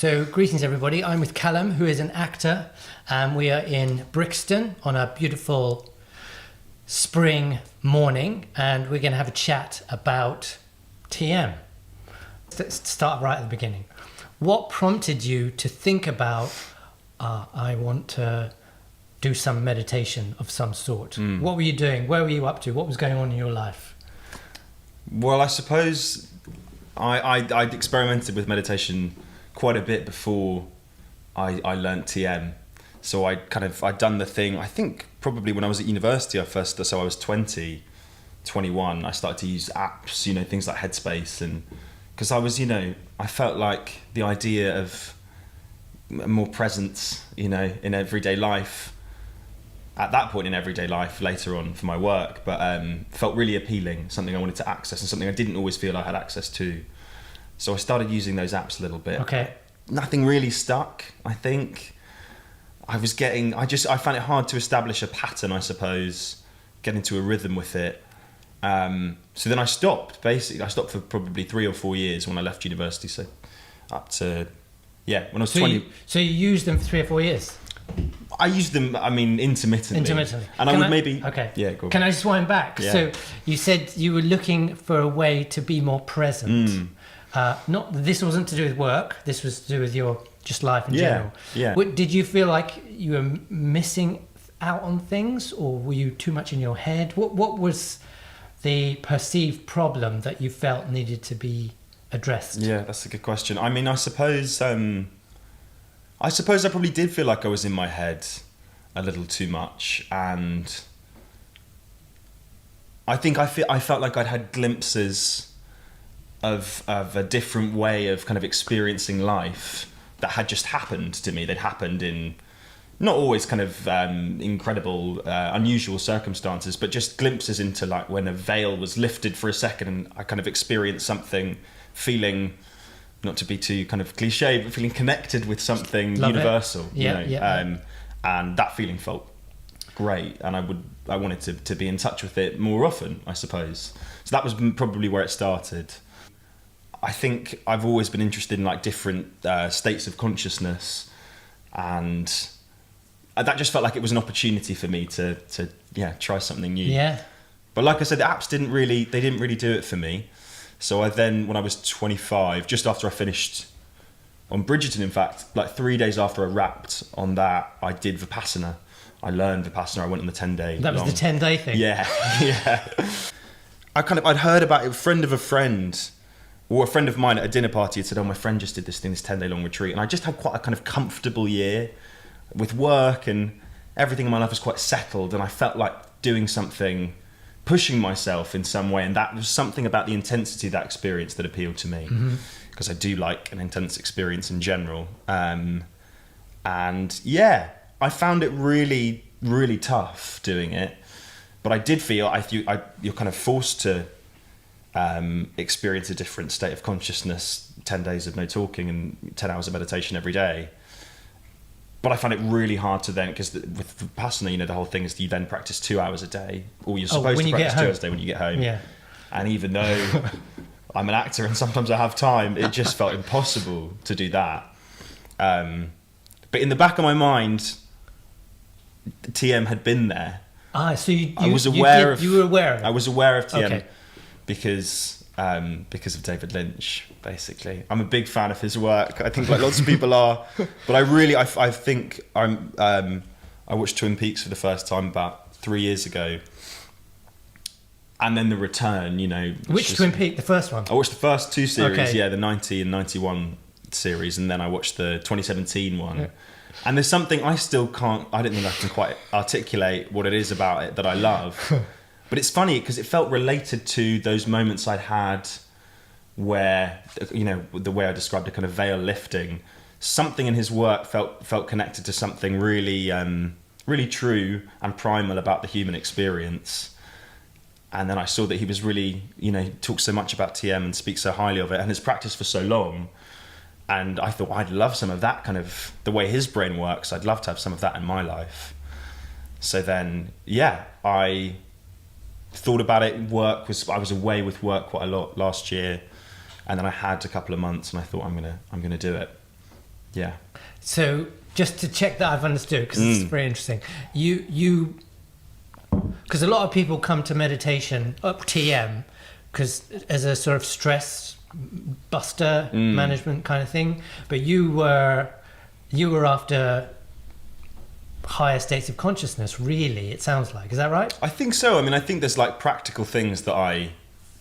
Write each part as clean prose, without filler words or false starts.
So greetings everybody, I'm with Calam, who is an actor, and we are in Brixton on a beautiful spring morning, and we're going to have a chat about TM. Let's start right at the beginning. What prompted you to think about, I want to do some meditation of some sort? What were you doing? Where were you up to? What was going on in your life? Well, I suppose I'd experimented with meditation quite a bit before I learnt TM. So I'd done the thing, I think probably when I was at university, so I was 20, 21, I started to use apps, things like Headspace, and because I felt like the idea of more presence, in everyday life, at that point in everyday life, later on for my work, but felt really appealing, something I wanted to access and something I didn't always feel I had access to. So I started using those apps a little bit. Okay. Nothing really stuck, I think. I found it hard to establish a pattern, I suppose, get into a rhythm with it. So then I stopped, basically. I stopped for probably 3 or 4 years when I left university, so up to, when I was 20. So you used them for 3 or 4 years? I used them, intermittently. And Okay. Yeah, go on. Can I just wind back? Yeah. So you said you were looking for a way to be more present. This wasn't to do with work. This was to do with your just life in general. Yeah. Did you feel like you were missing out on things, or were you too much in your head? What was the perceived problem that you felt needed to be addressed? Yeah, that's a good question. I suppose I probably did feel like I was in my head a little too much, and I think I felt like I'd had glimpses of a different way of kind of experiencing life that had just happened to me. They'd happened in not always kind of incredible, unusual circumstances, but just glimpses into like when a veil was lifted for a second and I kind of experienced something, feeling, not to be too kind of cliche, but feeling connected with something universal. And that feeling felt great, and I wanted to be in touch with it more often, I suppose. So that was probably where it started. I think I've always been interested in like different states of consciousness, and that just felt like it was an opportunity for me to try something new. Yeah. But like I said, the apps didn't really do it for me. So I then, when I was 25, just after I finished on Bridgerton, in fact, like 3 days after I wrapped on that, I did Vipassana. I learned Vipassana. I went on the 10-day. That was the 10-day thing. Yeah, yeah. I'd heard about it. A friend of a friend, or a friend of mine at a dinner party had said, "Oh, my friend just did this 10-day long retreat," and I just had quite a kind of comfortable year with work, and everything in my life was quite settled, and I felt like doing something, pushing myself in some way, and that was something about the intensity of that experience that appealed to me, because I do like an intense experience in general. And yeah, I found it really, really tough doing it, but I did feel you're kind of forced to experience a different state of consciousness, 10 days of no talking and 10 hours of meditation every day. But I found it really hard to then, because with Vipassana, the whole thing is you then practice 2 hours a day, or you're supposed to practice 2 hours a day when you get home. Yeah. And even though I'm an actor and sometimes I have time, it just felt impossible to do that. But in the back of my mind, TM had been there. So you were aware of it. I was aware of TM because of David Lynch, basically. I'm a big fan of his work. I think like lots of people are, but I think I watched Twin Peaks for the first time about 3 years ago, and then The Return. Which Twin Peaks? The first one. I watched the first 2 series. Okay. Yeah, the 90 and 91 series, and then I watched the 2017 one. Yeah. And there's something I don't think I can quite articulate what it is about it that I love. But it's funny because it felt related to those moments I'd had where, the way I described a kind of veil lifting, something in his work felt connected to something really, really true and primal about the human experience. And then I saw that he was really, talks so much about TM and speaks so highly of it and his practice for so long. And I thought I'd love some of that kind of, the way his brain works, I'd love to have some of that in my life. So then, I thought about it. I was away with work quite a lot last year, and then I had a couple of months, and I thought I'm gonna do it. Yeah. So just to check that I've understood, because it's very interesting. Because a lot of people come to meditation, TM, because as a sort of stress buster management kind of thing. But you were after higher states of consciousness, really, it sounds like. Is that right? I think so. I mean, I think there's like practical things that I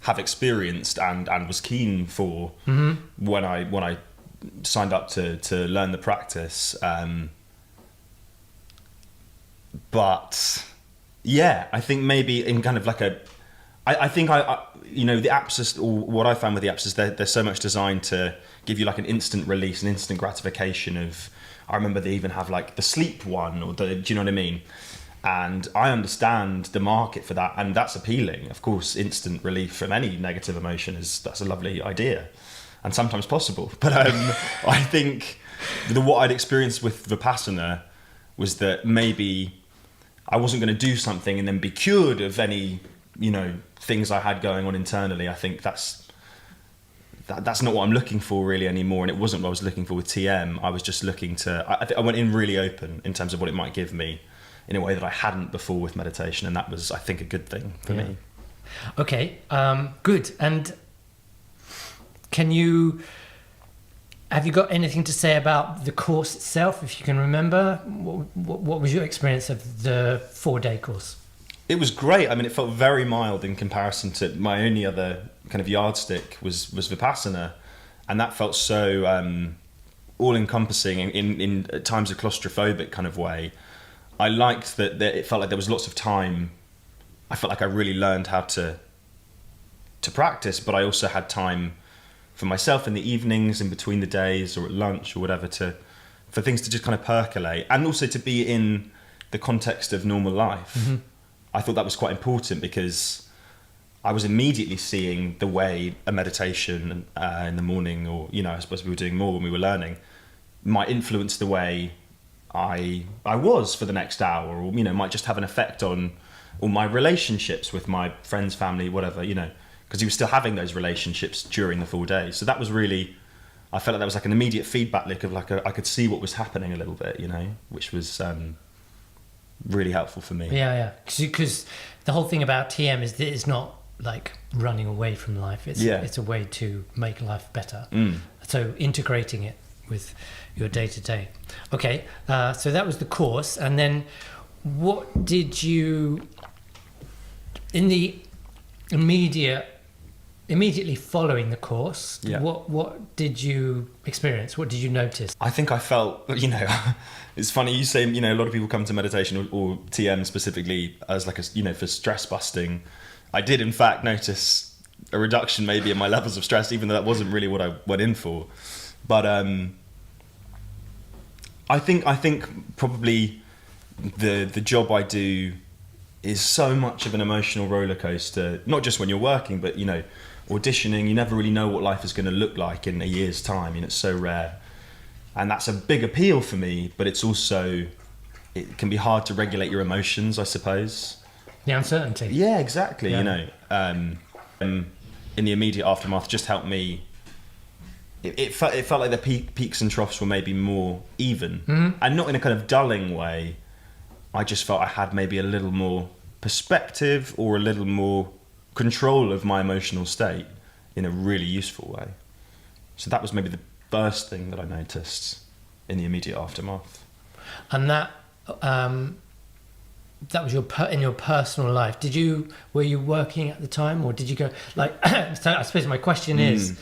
have experienced and was keen for when I signed up to learn the practice. But yeah, I think maybe in kind of like I think you know, the apps, or what I found with the apps is they're so much designed to give you like an instant release, an instant gratification of, I remember they even have like the sleep one, or do you know what I mean? And I understand the market for that, and that's appealing. Of course, instant relief from any negative emotion that's a lovely idea, and sometimes possible. But I think what I'd experienced with Vipassana was that maybe I wasn't going to do something and then be cured of any, you know, things I had going on internally. I think that's not what I'm looking for really anymore, and it wasn't what I was looking for with TM. I was just looking to. I went in really open in terms of what it might give me, in a way that I hadn't before with meditation, and that was, I think, a good thing for me. Okay, good. And have you got anything to say about the course itself, if you can remember? What was your experience of the 4-day course? It was great. I mean, it felt very mild in comparison to my only other kind of yardstick was Vipassana, and that felt so all-encompassing in at times a claustrophobic kind of way. I liked that it felt like there was lots of time. I felt like I really learned how to practice, but I also had time for myself in the evenings, in between the days, or at lunch or whatever, for things to just kind of percolate, and also to be in the context of normal life. Mm-hmm. I thought that was quite important, because I was immediately seeing the way a meditation in the morning, or, you know, I suppose we were doing more when we were learning, might influence the way I was for the next hour, or, you know, might just have an effect on all my relationships with my friends, family, whatever, you know, because he was still having those relationships during the 4 days. So that was really, I felt like that was like an immediate feedback loop of like I could see what was happening a little bit, you know, which was really helpful for me. Yeah. Because the whole thing about TM is that it's not like running away from life. It's a way to make life better. So integrating it with your day-to-day. Okay, so that was the course. And then what did you, in the immediately following the course, what did you experience? What did you notice? I think I felt, you know, it's funny you say, you know, a lot of people come to meditation or TM specifically as like a, you know, for stress busting. I did in fact notice a reduction maybe in my levels of stress, even though that wasn't really what I went in for. But I think probably the job I do is so much of an emotional roller coaster, not just when you're working, but, you know, auditioning, you never really know what life is going to look like in a year's time, and it's so rare. And that's a big appeal for me, but it's also, it can be hard to regulate your emotions, I suppose. The uncertainty. Yeah, exactly. Yeah. You know, in the immediate aftermath, just helped me. It felt like the peaks and troughs were maybe more even, and not in a kind of dulling way. I just felt I had maybe a little more perspective, or a little more control of my emotional state in a really useful way. So that was maybe the first thing that I noticed in the immediate aftermath. And that was in your personal life. Were you working at the time, or did you go like? So I suppose my question is,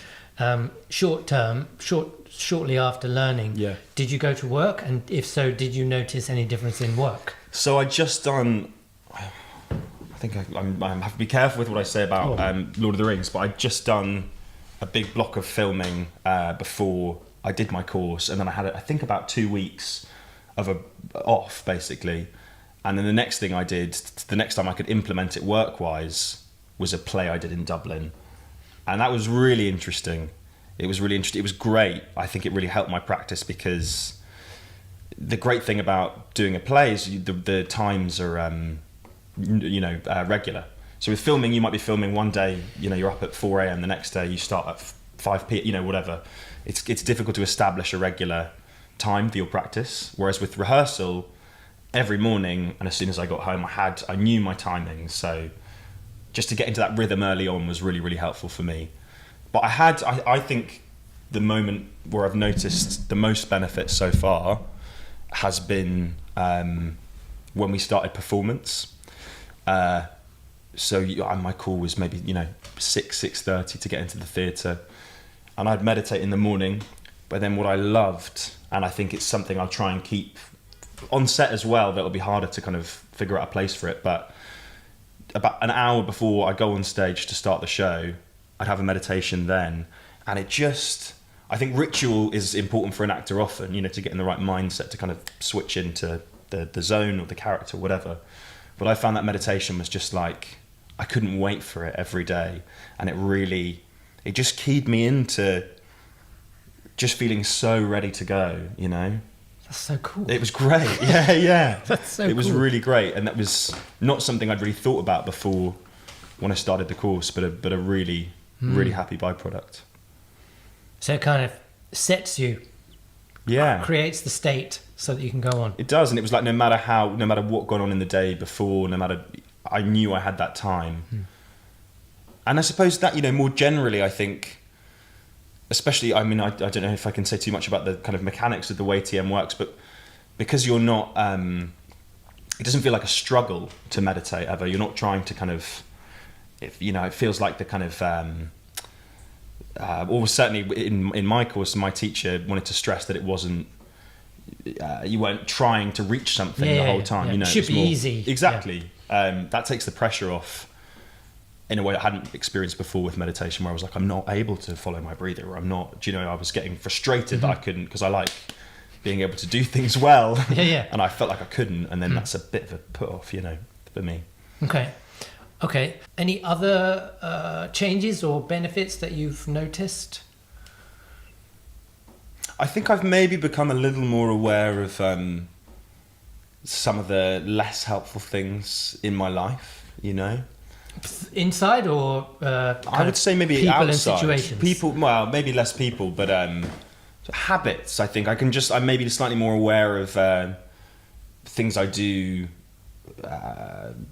shortly after learning, did you go to work, and if so, did you notice any difference in work? So I just done. I think I have to be careful with what I say about Lord of the Rings, but I'd just done a big block of filming before I did my course, and then I had I think about 2 weeks of off basically, and then the next thing I did, the next time I could implement it work-wise, was a play I did in Dublin, and that was really interesting. It was really interesting. It was great. I think it really helped my practice, because the great thing about doing a play is the times are regular. So with filming, you might be filming one day, you know, you're up at 4 a.m. The next day you start at 5 p.m. You know, whatever. It's difficult to establish a regular time for your practice. Whereas with rehearsal, every morning and as soon as I got home, I knew my timings. So just to get into that rhythm early on was really, really helpful for me. But I think the moment where I've noticed the most benefit so far has been when we started performance. So my call was maybe 6:30 to get into the theatre, and I'd meditate in the morning. But then what I loved, and I think it's something I'll try and keep on set as well, that'll be harder to kind of figure out a place for it, but about an hour before I go on stage to start the show, I'd have a meditation then, and I think ritual is important for an actor often, to get in the right mindset to kind of switch into the zone or the character or whatever. But I found that meditation was just like, I couldn't wait for it every day. And it just keyed me into just feeling so ready to go, That's so cool. It was great. Yeah. That's so cool. It was really great. And that was not something I'd really thought about before when I started the course, but a really, really happy byproduct. So it kind of sets you, creates the state so that you can go on. It does, and it was like no matter what gone on in the day before, I knew I had that time. And I suppose that, more generally, I think, especially, I don't know if I can say too much about the kind of mechanics of the way TM works, but because you're not, it doesn't feel like a struggle to meditate ever. You're not trying to kind of, it feels like the kind of, or certainly in my course, my teacher wanted to stress that it wasn't, you weren't trying to reach something the whole time. It should be easy. Exactly. That takes the pressure off in a way I hadn't experienced before with meditation, where I was like, I'm not able to follow my breather, or I'm not, I was getting frustrated that I couldn't, because I like being able to do things well. And I felt like I couldn't, and then that's a bit of a put off, for me. Okay. Any other changes or benefits that you've noticed? I think I've maybe become a little more aware of some of the less helpful things in my life, Inside or I would say maybe people outside. And situations? People, well, maybe less people, but habits. I think I'm maybe slightly more aware of things I do,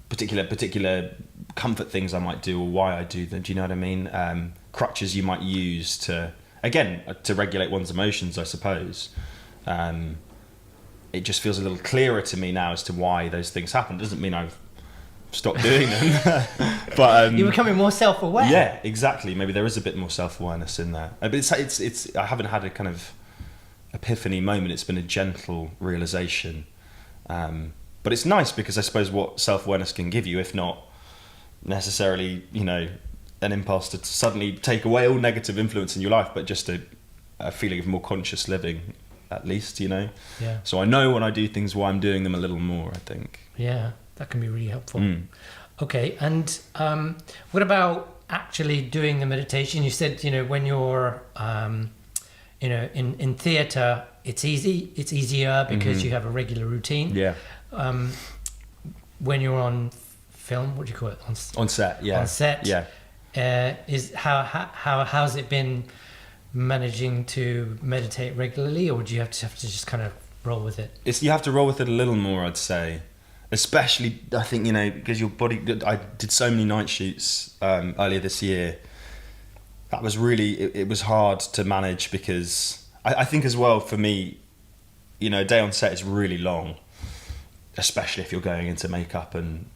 particular comfort things I might do, or why I do them. Do you know what I mean? Crutches you might use to regulate one's emotions, I suppose. It just feels a little clearer to me now as to why those things happen. It doesn't mean I've stopped doing them, but you're becoming more self-aware. Yeah, exactly. Maybe there is a bit more self-awareness in there. But it's. I haven't had a kind of epiphany moment. It's been a gentle realization. But it's nice because I suppose what self-awareness can give you, if not necessarily, an impulse to suddenly take away all negative influence in your life, but just a feeling of more conscious living, at least, Yeah. So I know when I do things why I'm doing them a little more, I think. Yeah, that can be really helpful. Okay, and what about actually doing the meditation? You said, when you're, in theatre, it's easier because you have a regular routine. Yeah. When you're on film, what do you call it? On set, yeah. On set, yeah. How's it been managing to meditate regularly, or do you have to just kind of roll with it? You have to roll with it a little more, I'd say. Especially, I think, because your body. I did so many night shoots earlier this year. That was really, it was hard to manage because I think as well for me, a day on set is really long, especially if you're going into makeup and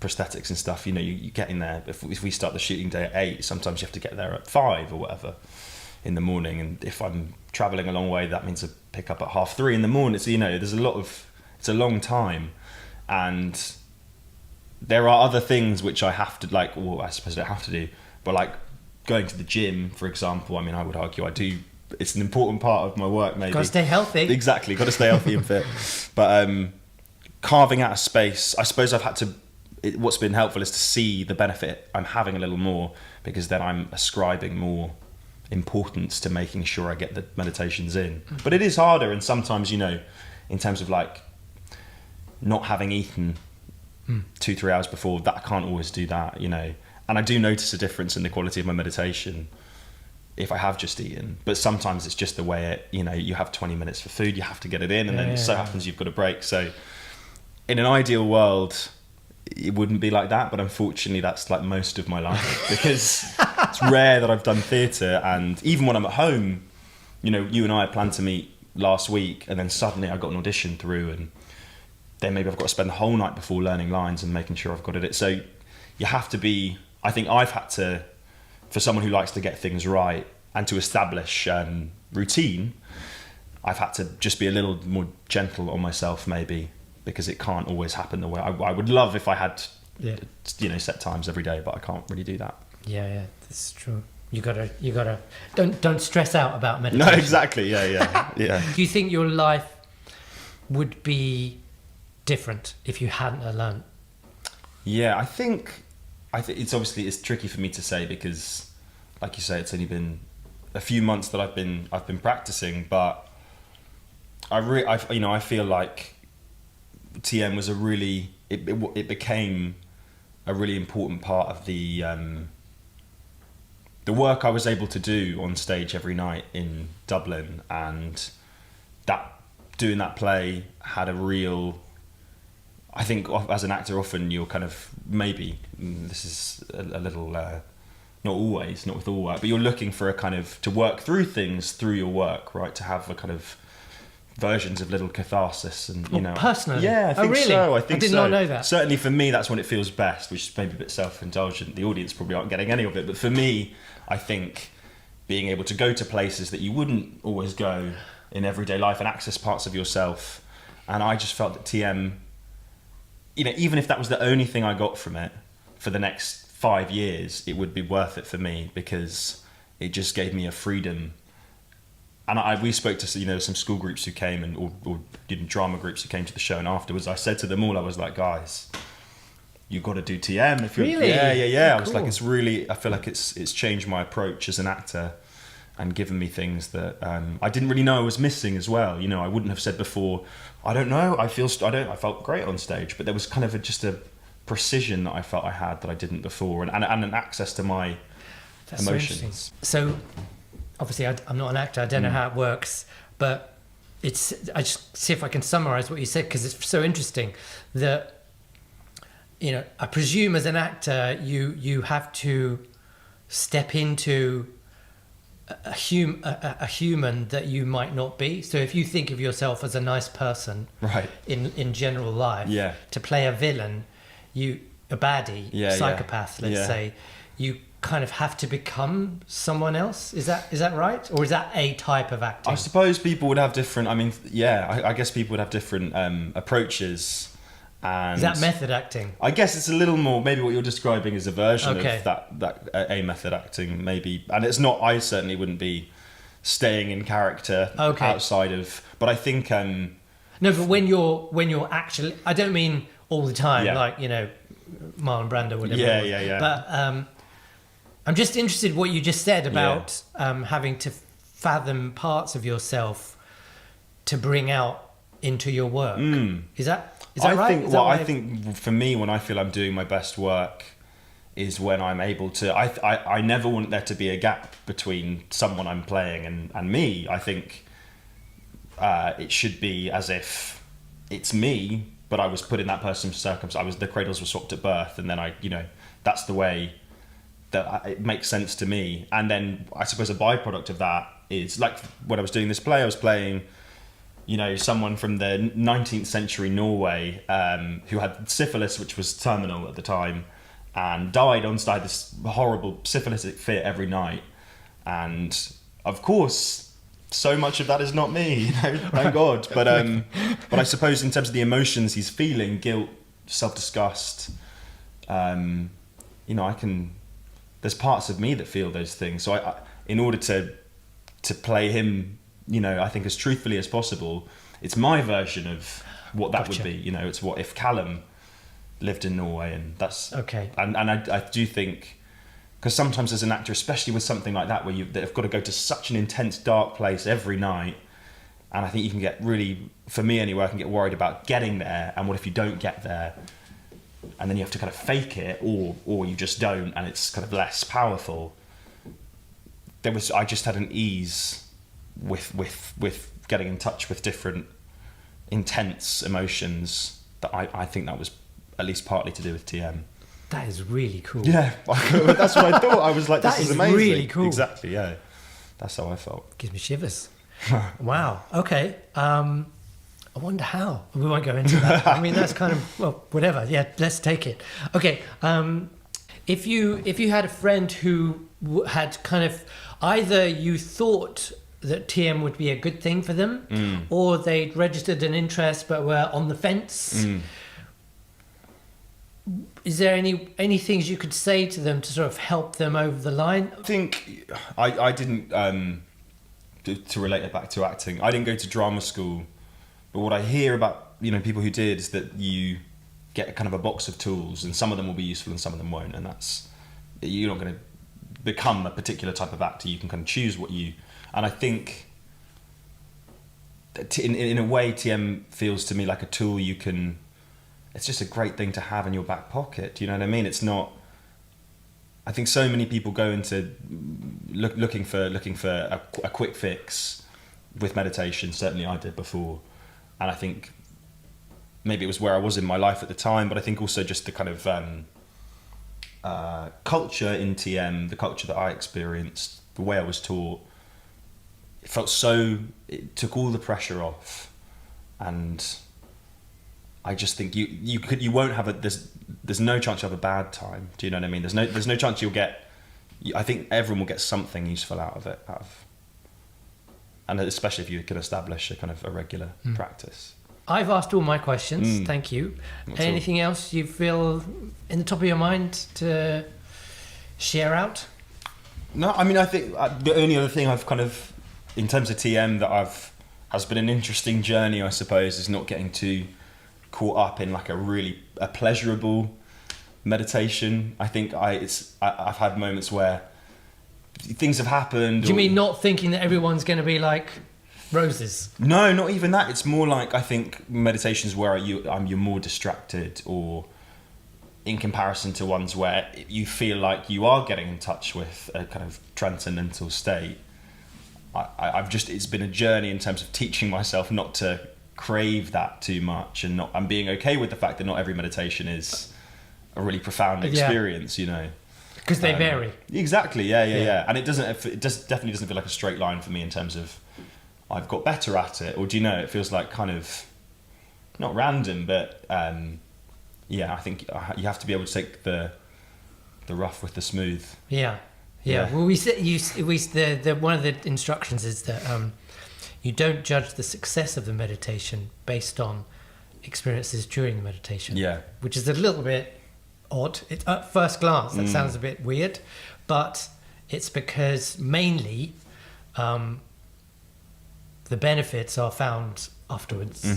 prosthetics and stuff. You get in there. If we start the shooting day at 8, sometimes you have to get there at 5 or whatever in the morning. And if I'm traveling a long way, that means I pick up at 3:30 in the morning. So there's it's a long time. And there are other things which I have to I suppose I don't have to do, but like going to the gym, for example, I would argue I do. It's an important part of my work, maybe. Got to stay healthy. Exactly, got to stay healthy and fit. But carving out a space, I suppose I've had to, what's been helpful is to see the benefit I'm having a little more, because then I'm ascribing more importance to making sure I get the meditations in. But it is harder, and sometimes, in terms of not having eaten 2-3 hours before, that I can't always do that, And I do notice a difference in the quality of my meditation if I have just eaten. But sometimes it's just the way it, you know, you have 20 minutes for food, you have to get it in, and then it so happens you've got a break. So in an ideal world, it wouldn't be like that, but unfortunately that's like most of my life, because it's rare that I've done theatre. And even when I'm at home, you know, you and I had planned to meet last week, and then suddenly I got an audition through, and then maybe I've got to spend the whole night before learning lines and making sure I've got it. So you have to be, I think I've had to, for someone who likes to get things right and to establish routine, I've had to just be a little more gentle on myself maybe, because it can't always happen the way I would love if I had, you know, set times every day, but I can't really do that. Yeah, that's true. You gotta don't stress out about meditation. No, exactly. Yeah. Do you think your life would be different if you hadn't learned? Yeah, I think it's obviously, it's tricky for me to say, because like you say, it's only been a few months that I've been practicing, but I feel like TM was it became a really important part of the work I was able to do on stage every night in Dublin, and doing that play had a real, I think as an actor often you're kind of, maybe this is a little not always, not with all work, but you're looking for a kind of, to work through things through your work, right, to have a kind of versions of little catharsis, and you know, personally. Yeah, I think really? so. I did not know that. Certainly for me, that's when it feels best, which is maybe a bit self-indulgent. The audience probably aren't getting any of it, but for me, I think being able to go to places that you wouldn't always go in everyday life and access parts of yourself, and I just felt that TM, you know, even if that was the only thing I got from it for the next 5 years, it would be worth it for me, because it just gave me a freedom. And we spoke to, you know, some school groups who came, and or drama groups who came to the show, and afterwards I said to them all, I was like, guys, you've got to do TM. If you're, really? Yeah. Oh, I was like, it's really, I feel like it's changed my approach as an actor and given me things that I didn't really know I was missing as well. You know, I wouldn't have said before, I don't know, I felt great on stage, but there was kind of just a precision that I felt I had that I didn't before, and an access to my emotions. So obviously I'm not an actor, I don't know how it works, but I just see if I can summarize what you said, because it's so interesting that, you know, I presume as an actor you have to step into a human that you might not be. So if you think of yourself as a nice person, right, in general life, to play a villain, a baddie, psychopath, let's say, you kind of have to become someone else. Is that right, or is that a type of acting? I suppose people would have different. I mean, I guess people would have different approaches. And is that method acting? I guess it's a little more, maybe what you're describing is a version of that a method acting, maybe. And it's not, I certainly wouldn't be staying in character outside of, but I think no, but when you're actually, I don't mean all the time, like, you know, Marlon Brando, whatever. Yeah. But I'm just interested what you just said about having to fathom parts of yourself to bring out into your work. Is that right? I think for me, when I feel I'm doing my best work, is when I'm able to. I never want there to be a gap between someone I'm playing and me. I think it should be as if it's me, but I was put in that person's circumstance. The cradles were swapped at birth, and then that's the way that it makes sense to me. And then I suppose a byproduct of that is, like when I was doing this play, I was playing, you know, someone from the 19th century Norway who had syphilis, which was terminal at the time, and died on stage, this horrible syphilitic fit every night. And of course, so much of that is not me, you know, thank God. But I suppose in terms of the emotions he's feeling, guilt, self-disgust, you know, there's parts of me that feel those things. So I in order to play him, you know, I think as truthfully as possible, it's my version of what that would be. You know, it's what if Calam lived in Norway, and that's okay. And I do think, because sometimes as an actor, especially with something like that, where they've got to go to such an intense, dark place every night, and I think you can get really, for me anyway, I can get worried about getting there, and what if you don't get there, and then you have to kind of fake it, or you just don't, and it's kind of less powerful. I just had an ease with getting in touch with different intense emotions that I think that was at least partly to do with TM. That is really cool. Yeah, that's what I thought. I was like, this is amazing. Really cool. Exactly, yeah. That's how I felt. Gives me shivers. Wow. Okay. I wonder how. We won't go into that. I mean, that's kind of, well, whatever. Yeah, let's take it. Okay. If you had a friend who had kind of, either you thought that TM would be a good thing for them, or they'd registered an interest but were on the fence, is there any things you could say to them to sort of help them over the line? I think I didn't, to relate it back to acting, I didn't go to drama school, but what I hear about people who did is that you get kind of a box of tools, and some of them will be useful and some of them won't, and you're not going to become a particular type of actor. You can kind of choose what you, and I think that in a way TM feels to me like a tool you can, it's just a great thing to have in your back pocket. Do you know what I mean? It's not, I think so many people go into looking for a quick fix with meditation. Certainly I did before, and I think maybe it was where I was in my life at the time, but I think also just the kind of culture in TM, the culture that I experienced, the way I was taught, it took all the pressure off, and I just think you won't have there's no chance you'll have a bad time. Do you know what I mean? There's no chance you'll get, I think everyone will get something useful out of it, and especially if you can establish a kind of a regular practice. I've asked all my questions. Thank you. Not Anything else you feel in the top of your mind to share out? No, I mean, I think the only other thing I've kind of, in terms of TM, has been an interesting journey, I suppose, is not getting too caught up in like a pleasurable meditation. I think I've had moments where things have happened. Do you mean not thinking that everyone's going to be like roses? No, not even that. It's more like, I think meditations where you're more distracted, or in comparison to ones where you feel like you are getting in touch with a kind of transcendental state. It's been a journey in terms of teaching myself not to crave that too much, and being okay with the fact that not every meditation is a really profound experience, Because they vary. Exactly, yeah. And it definitely doesn't feel like a straight line for me in terms of I've got better at it, or it feels like kind of not random, but I think you have to be able to take the rough with the smooth. Yeah. Well, we said one of the instructions is that you don't judge the success of the meditation based on experiences during the meditation. Yeah, which is a little bit odd. At first glance, that sounds a bit weird, but it's because mainly the benefits are found afterwards.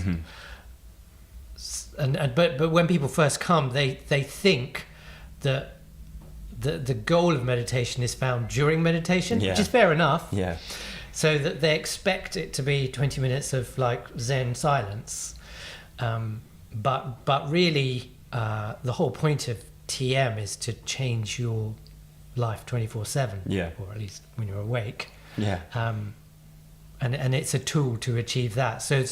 But when people first come, they think that the goal of meditation is found during meditation, which is fair enough. Yeah. So that they expect it to be 20 minutes of like Zen silence, but really the whole point of TM is to change your life 24/7. Yeah. Or at least when you're awake. Yeah. And it's a tool to achieve that. So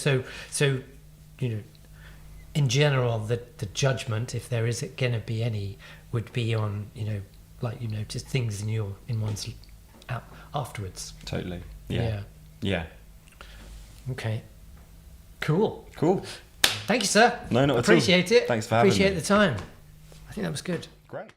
in general, the judgment, if there is going to be any, would be on just things in one's afterwards. Totally. Yeah. Okay. Cool. Thank you, sir. No, not at all. Appreciate it. Thanks for having me. Appreciate the time. I think that was good. Great.